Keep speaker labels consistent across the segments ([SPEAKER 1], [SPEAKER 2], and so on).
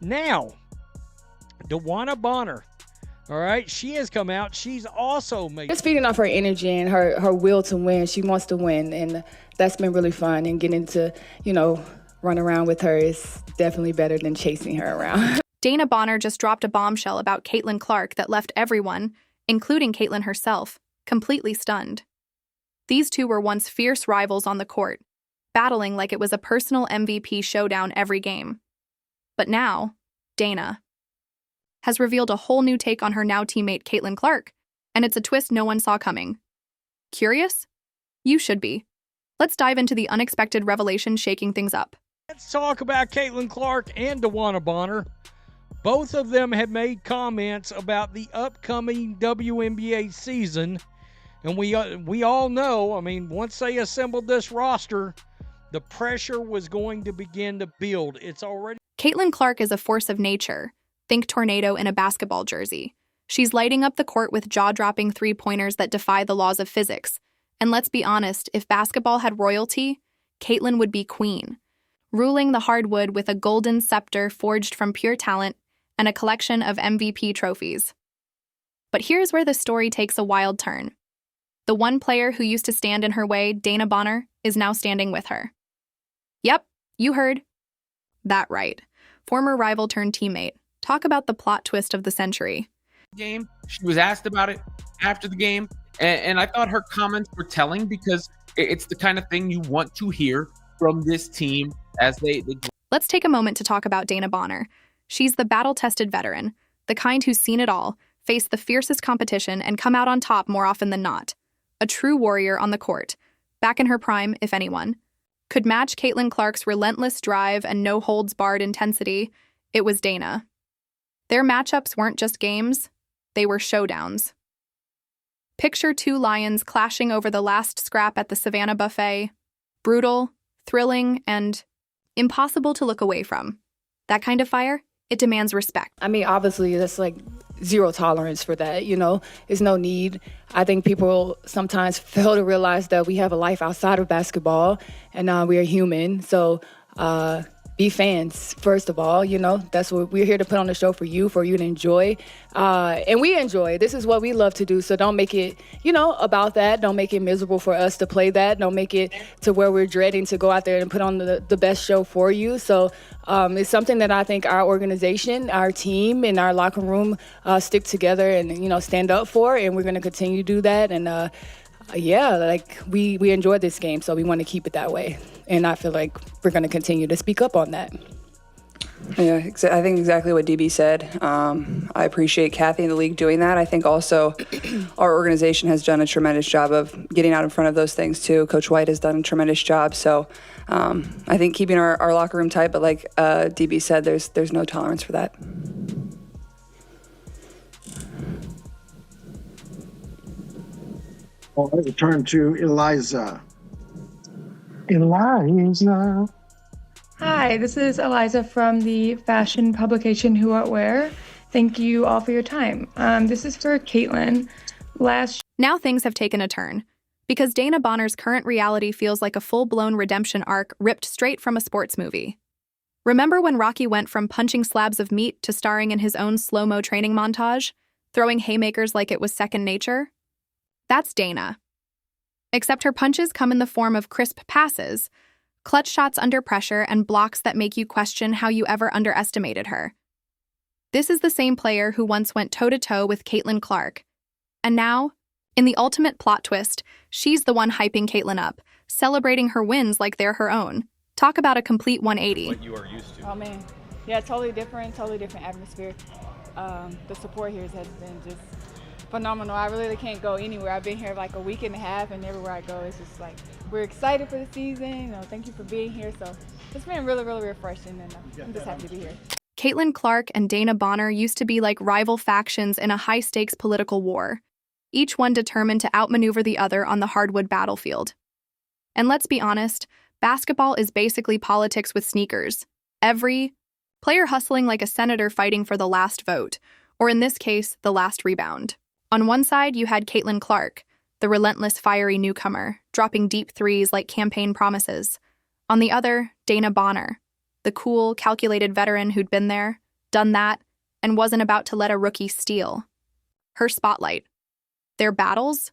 [SPEAKER 1] Now, DeWanna Bonner, all right, she has come out. She's also made...
[SPEAKER 2] Just feeding off her energy and her will to win. She wants to win, and that's been really fun. And getting to, run around with her is definitely better than chasing her around.
[SPEAKER 3] Dana Bonner just dropped a bombshell about Caitlin Clark that left everyone, including Caitlin herself, completely stunned. These two were once fierce rivals on the court, battling like it was a personal MVP showdown every game. But now, Dana has revealed a whole new take on her now teammate Caitlin Clark, and it's a twist no one saw coming. Curious? You should be. Let's dive into the unexpected revelation shaking things up.
[SPEAKER 1] Let's talk about Caitlin Clark and DeWanna Bonner. Both of them have made comments about the upcoming WNBA season, and we all know, once they assembled this roster, the pressure was going to begin to build. It's already...
[SPEAKER 3] Caitlin Clark is a force of nature. Think tornado in a basketball jersey. She's lighting up the court with jaw-dropping three-pointers that defy the laws of physics. And let's be honest, if basketball had royalty, Caitlin would be queen, ruling the hardwood with a golden scepter forged from pure talent and a collection of MVP trophies. But here's where the story takes a wild turn. The one player who used to stand in her way, Dana Bonner, is now standing with her. Yep, you heard that right. Former rival turned teammate. Talk about the plot twist of the century.
[SPEAKER 4] Game. She was asked about it after the game, and I thought her comments were telling because it's the kind of thing you want to hear from this team as they...
[SPEAKER 3] Let's take a moment to talk about Dana Bonner. She's the battle-tested veteran, the kind who's seen it all, faced the fiercest competition, and come out on top more often than not. A true warrior on the court, back in her prime, if anyone. Could match Caitlin Clark's relentless drive and no-holds-barred intensity, it was Dana. Their matchups weren't just games, they were showdowns. Picture two lions clashing over the last scrap at the Savannah buffet. Brutal, thrilling, and impossible to look away from. That kind of fire, it demands respect.
[SPEAKER 2] Obviously, that's like zero tolerance for that, There's no need. I think people sometimes fail to realize that we have a life outside of basketball, and we are human. So, be fans, first of all, that's what we're here to put on the show for you to enjoy. And we enjoy. This is what we love to do. So don't make it, about that. Don't make it miserable for us to play that. Don't make it to where we're dreading to go out there and put on the best show for you. So it's something that I think our organization, our team, and our locker room stick together and, stand up for. And we're going to continue to do that. And we enjoyed this game, so we want to keep it that way. And I feel like we're going to continue to speak up on that.
[SPEAKER 5] Yeah, I think exactly what DB said. I appreciate Kathy and the league doing that. I think also our organization has done a tremendous job of getting out in front of those things too. Coach White has done a tremendous job. So I think keeping our locker room tight, but like DB said, there's no tolerance for that.
[SPEAKER 6] All right, we turn to Eliza. Eliza.
[SPEAKER 7] Hi, this is Eliza from the fashion publication Who What Wear. Thank you all for your time. This is for Caitlin.
[SPEAKER 3] Now things have taken a turn, because Dana Bonner's current reality feels like a full-blown redemption arc ripped straight from a sports movie. Remember when Rocky went from punching slabs of meat to starring in his own slow-mo training montage, throwing haymakers like it was second nature? That's Dana. Except her punches come in the form of crisp passes, clutch shots under pressure, and blocks that make you question how you ever underestimated her. This is the same player who once went toe-to-toe with Caitlin Clark. And now, in the ultimate plot twist, she's the one hyping Caitlin up, celebrating her wins like they're her own. Talk about a complete 180.
[SPEAKER 8] What you are used to.
[SPEAKER 2] Oh, man. Yeah, totally different atmosphere. The support here has been just phenomenal. I really can't go anywhere. I've been here like a week and a half, and everywhere I go, it's just like, we're excited for the season. Thank you for being here. So it's been really, really refreshing, and I'm just happy to be here.
[SPEAKER 3] Caitlin Clark and Dana Bonner used to be like rival factions in a high-stakes political war, each one determined to outmaneuver the other on the hardwood battlefield. And let's be honest, basketball is basically politics with sneakers. Every player hustling like a senator fighting for the last vote, or in this case, the last rebound. On one side, you had Caitlin Clark, the relentless, fiery newcomer, dropping deep threes like campaign promises. On the other, Dana Bonner, the cool, calculated veteran who'd been there, done that, and wasn't about to let a rookie steal her spotlight. Their battles?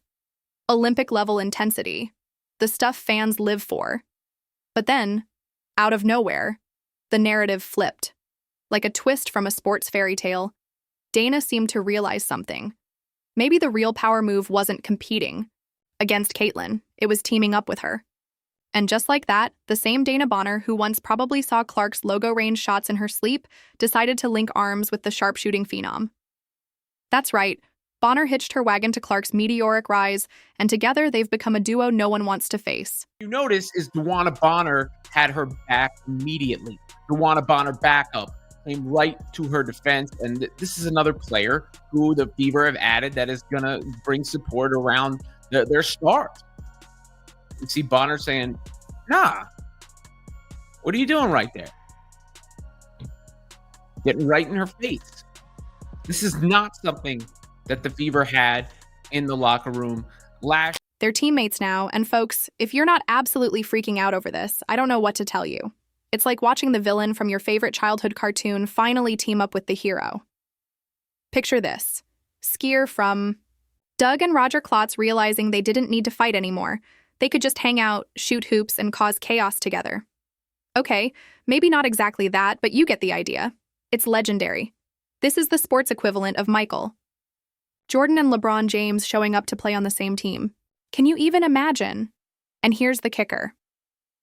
[SPEAKER 3] Olympic-level intensity. The stuff fans live for. But then, out of nowhere, the narrative flipped. Like a twist from a sports fairy tale, Dana seemed to realize something. Maybe the real power move wasn't competing against Caitlyn, it was teaming up with her. And just like that, the same Dana Bonner who once probably saw Clark's logo range shots in her sleep decided to link arms with the sharpshooting phenom. That's right, Bonner hitched her wagon to Clark's meteoric rise, and together they've become a duo no one wants to face.
[SPEAKER 4] You notice is DeWanna Bonner had her back immediately. DeWanna Bonner backup came right to her defense, and this is another player who the Fever have added that is going to bring support around their stars. You see Bonner saying, nah, what are you doing right there? Getting right in her face. This is not something that the Fever had in the locker room last.
[SPEAKER 3] They're teammates now, and folks, if you're not absolutely freaking out over this, I don't know what to tell you. It's like watching the villain from your favorite childhood cartoon finally team up with the hero. Picture this. Skier from Doug and Roger Klotz realizing they didn't need to fight anymore. They could just hang out, shoot hoops, and cause chaos together. Okay, maybe not exactly that, but you get the idea. It's legendary. This is the sports equivalent of Michael Jordan and LeBron James showing up to play on the same team. Can you even imagine? And here's the kicker.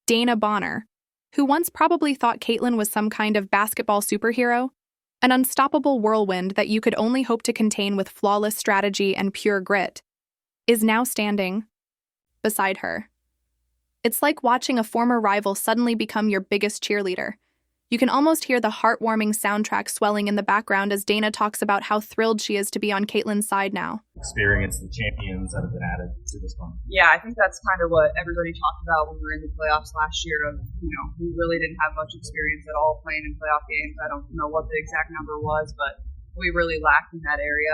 [SPEAKER 3] Dana Bonner, who once probably thought Caitlyn was some kind of basketball superhero, an unstoppable whirlwind that you could only hope to contain with flawless strategy and pure grit, is now standing beside her. It's like watching a former rival suddenly become your biggest cheerleader. You can almost hear the heartwarming soundtrack swelling in the background as Dana talks about how thrilled she is to be on Caitlyn's side now.
[SPEAKER 8] Experience the champions that have been added to this one.
[SPEAKER 5] Yeah, I think that's kind of what everybody talked about when we were in the playoffs last year of, we really didn't have much experience at all playing in playoff games. I don't know what the exact number was, but we really lacked in that area.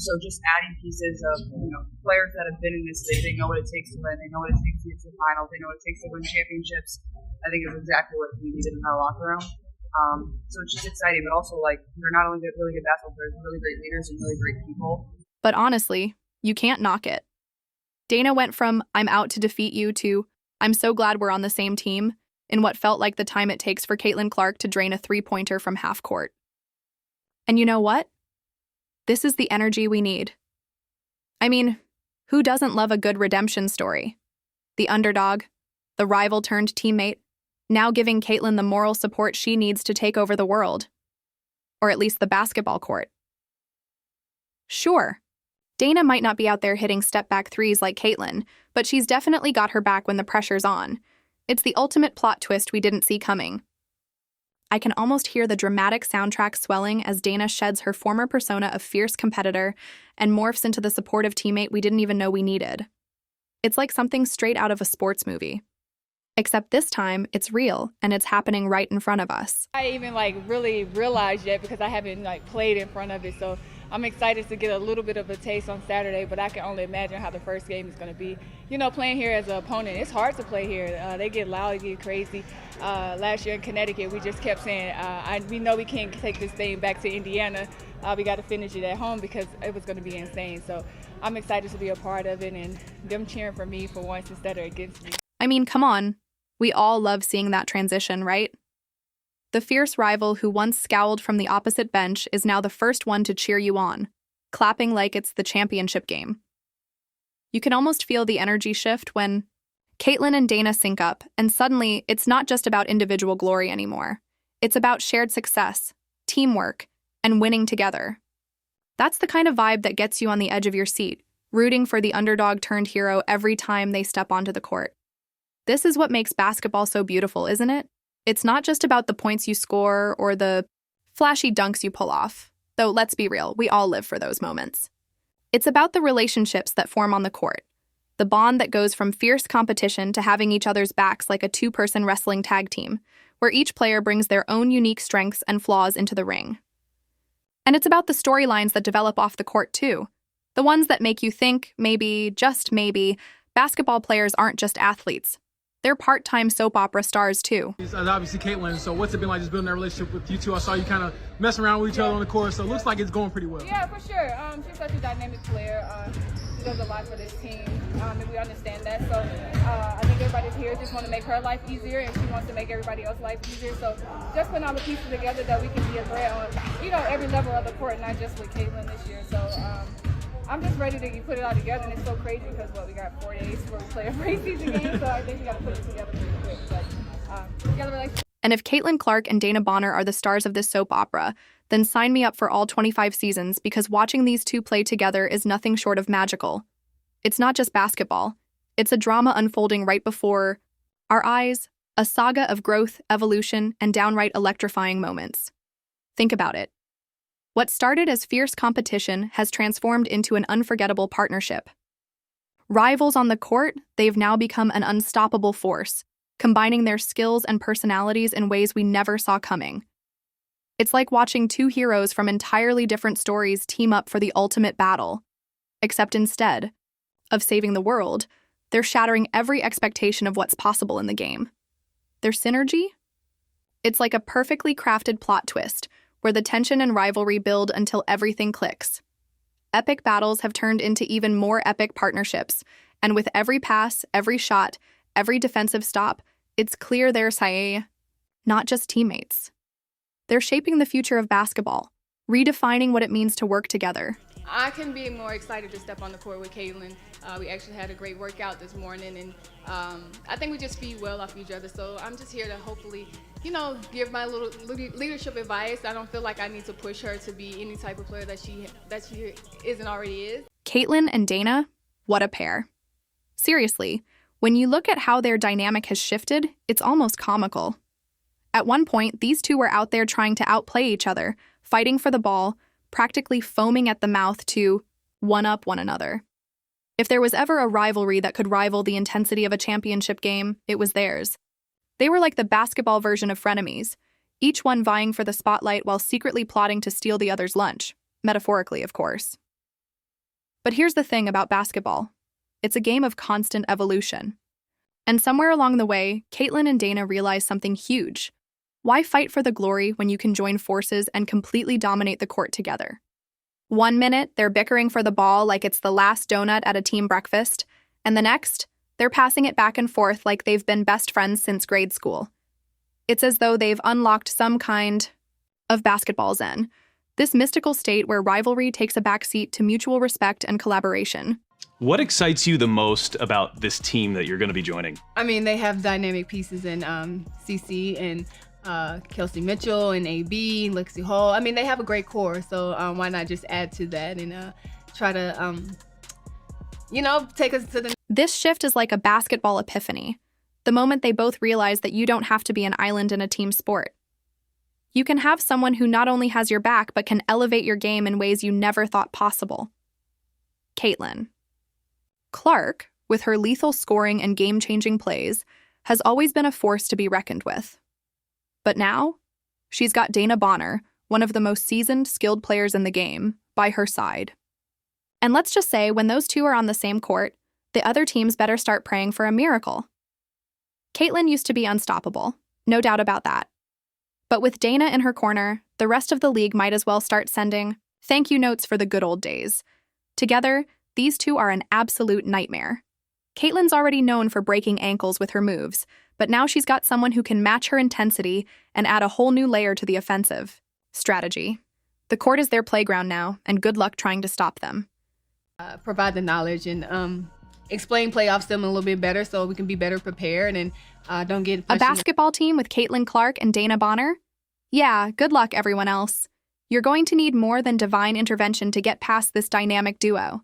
[SPEAKER 5] So just adding pieces of, players that have been in this league, they know what it takes to win, they know what it takes to get to the finals, they know what it takes to win championships. I think is exactly what we needed in our locker room. So it's just exciting, but also they're not only really good basketball players, really great leaders and really great people.
[SPEAKER 3] But honestly, you can't knock it. Dana went from "I'm out to defeat you" to "I'm so glad we're on the same team" in what felt like the time it takes for Caitlyn Clark to drain a three-pointer from half court. And you know what? This is the energy we need. I mean, who doesn't love a good redemption story? The underdog, the rival turned teammate, now giving Caitlyn the moral support she needs to take over the world. Or at least the basketball court. Sure, Dana might not be out there hitting step-back threes like Caitlyn, but she's definitely got her back when the pressure's on. It's the ultimate plot twist we didn't see coming. I can almost hear the dramatic soundtrack swelling as Dana sheds her former persona of fierce competitor and morphs into the supportive teammate we didn't even know we needed. It's like something straight out of a sports movie. Except this time, it's real, and it's happening right in front of us.
[SPEAKER 9] I even really realized yet because I haven't played in front of it, so I'm excited to get a little bit of a taste on Saturday, but I can only imagine how the first game is going to be. Playing here as an opponent, it's hard to play here. They get loud, they get crazy. Last year in Connecticut, we just kept saying, we know we can't take this thing back to Indiana. We got to finish it at home because it was going to be insane. So I'm excited to be a part of it and them cheering for me for once instead of against me.
[SPEAKER 3] I mean, come on. We all love seeing that transition, right? The fierce rival who once scowled from the opposite bench is now the first one to cheer you on, clapping like it's the championship game. You can almost feel the energy shift when Caitlyn and Dana sync up, and suddenly it's not just about individual glory anymore. It's about shared success, teamwork, and winning together. That's the kind of vibe that gets you on the edge of your seat, rooting for the underdog turned hero every time they step onto the court. This is what makes basketball so beautiful, isn't it? It's not just about the points you score or the flashy dunks you pull off, though let's be real, we all live for those moments. It's about the relationships that form on the court, the bond that goes from fierce competition to having each other's backs like a two-person wrestling tag team, where each player brings their own unique strengths and flaws into the ring. And it's about the storylines that develop off the court, too. The ones that make you think, maybe, just maybe, basketball players aren't just athletes. They're part-time soap opera stars, too.
[SPEAKER 10] Obviously, Caitlin, so what's it been like just building that relationship with you two? I saw you kind of messing around with each other on the court, so it looks like it's going pretty well.
[SPEAKER 9] Yeah, for sure. She's such a dynamic player. She does a lot for this team, and we understand that. So I think everybody's here just want to make her life easier, and she wants to make everybody else's life easier. So just putting all the pieces together that we can be a threat on, every level of the court, not just with Caitlin this year. So I'm just ready to put it all together, and it's so crazy because, we got 4 days before we play a preseason game, so I think we got to put it together pretty quick. But we got to relax.
[SPEAKER 3] And if Caitlin Clark and Dana Bonner are the stars of this soap opera, then sign me up for all 25 seasons, because watching these two play together is nothing short of magical. It's not just basketball. It's a drama unfolding right before our eyes, a saga of growth, evolution, and downright electrifying moments. Think about it. What started as fierce competition has transformed into an unforgettable partnership. Rivals on the court, they've now become an unstoppable force, combining their skills and personalities in ways we never saw coming. It's like watching two heroes from entirely different stories team up for the ultimate battle. Except instead of saving the world, they're shattering every expectation of what's possible in the game. Their synergy? It's like a perfectly crafted plot twist, where the tension and rivalry build until everything clicks. Epic battles have turned into even more epic partnerships, and with every pass, every shot, every defensive stop, it's clear they're not just teammates. They're shaping the future of basketball, redefining what it means to work together.
[SPEAKER 9] I can be more excited to step on the court with Caitlin. We actually had a great workout this morning, and I think we just feed well off each other. So I'm just here to hopefully, give my little leadership advice. I don't feel like I need to push her to be any type of player that she isn't already is.
[SPEAKER 3] Caitlin and Dana, what a pair. Seriously, when you look at how their dynamic has shifted, it's almost comical. At one point, these two were out there trying to outplay each other, fighting for the ball, practically foaming at the mouth to one-up one another. If there was ever a rivalry that could rival the intensity of a championship game, it was theirs. They were like the basketball version of frenemies, each one vying for the spotlight while secretly plotting to steal the other's lunch, metaphorically, of course. But here's the thing about basketball. It's a game of constant evolution. And somewhere along the way, Caitlin and Dana realized something huge. Why fight for the glory when you can join forces and completely dominate the court together? 1 minute, they're bickering for the ball like it's the last donut at a team breakfast, and the next, they're passing it back and forth like they've been best friends since grade school. It's as though they've unlocked some kind of basketball zen, this mystical state where rivalry takes a backseat to mutual respect and collaboration.
[SPEAKER 11] What excites you the most about this team that you're going to be joining?
[SPEAKER 12] I mean, they have dynamic pieces in CC and Kelsey Mitchell and AB, Lexi Hall. I mean, they have a great core, so why not just add to that and try to, take us to the...
[SPEAKER 3] This shift is like a basketball epiphany, the moment they both realize that you don't have to be an island in a team sport. You can have someone who not only has your back, but can elevate your game in ways you never thought possible. Caitlin Clark, with her lethal scoring and game-changing plays, has always been a force to be reckoned with. But now, she's got Dana Bonner, one of the most seasoned, skilled players in the game, by her side. And let's just say, when those two are on the same court, the other teams better start praying for a miracle. Caitlin used to be unstoppable, no doubt about that. But with Dana in her corner, the rest of the league might as well start sending thank you notes for the good old days. Together, these two are an absolute nightmare. Caitlin's already known for breaking ankles with her moves, but now she's got someone who can match her intensity and add a whole new layer to the offensive strategy. The court is their playground now, and good luck trying to stop them.
[SPEAKER 12] Provide the knowledge and explain playoffs to them a little bit better so we can be better prepared and don't get...
[SPEAKER 3] A basketball team with Caitlin Clark and Dana Bonner? Yeah, good luck, everyone else. You're going to need more than divine intervention to get past this dynamic duo.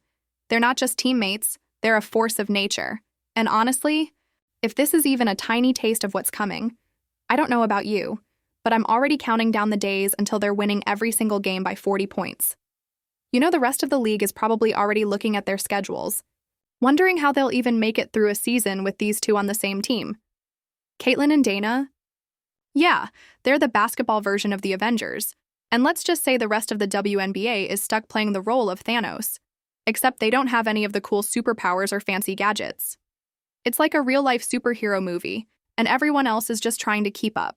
[SPEAKER 3] They're not just teammates, they're a force of nature. And honestly, if this is even a tiny taste of what's coming, I don't know about you, but I'm already counting down the days until they're winning every single game by 40 points. You know, the rest of the league is probably already looking at their schedules, wondering how they'll even make it through a season with these two on the same team. Caitlin and Dana? Yeah, they're the basketball version of the Avengers. And let's just say the rest of the WNBA is stuck playing the role of Thanos, except they don't have any of the cool superpowers or fancy gadgets. It's like a real-life superhero movie, and everyone else is just trying to keep up.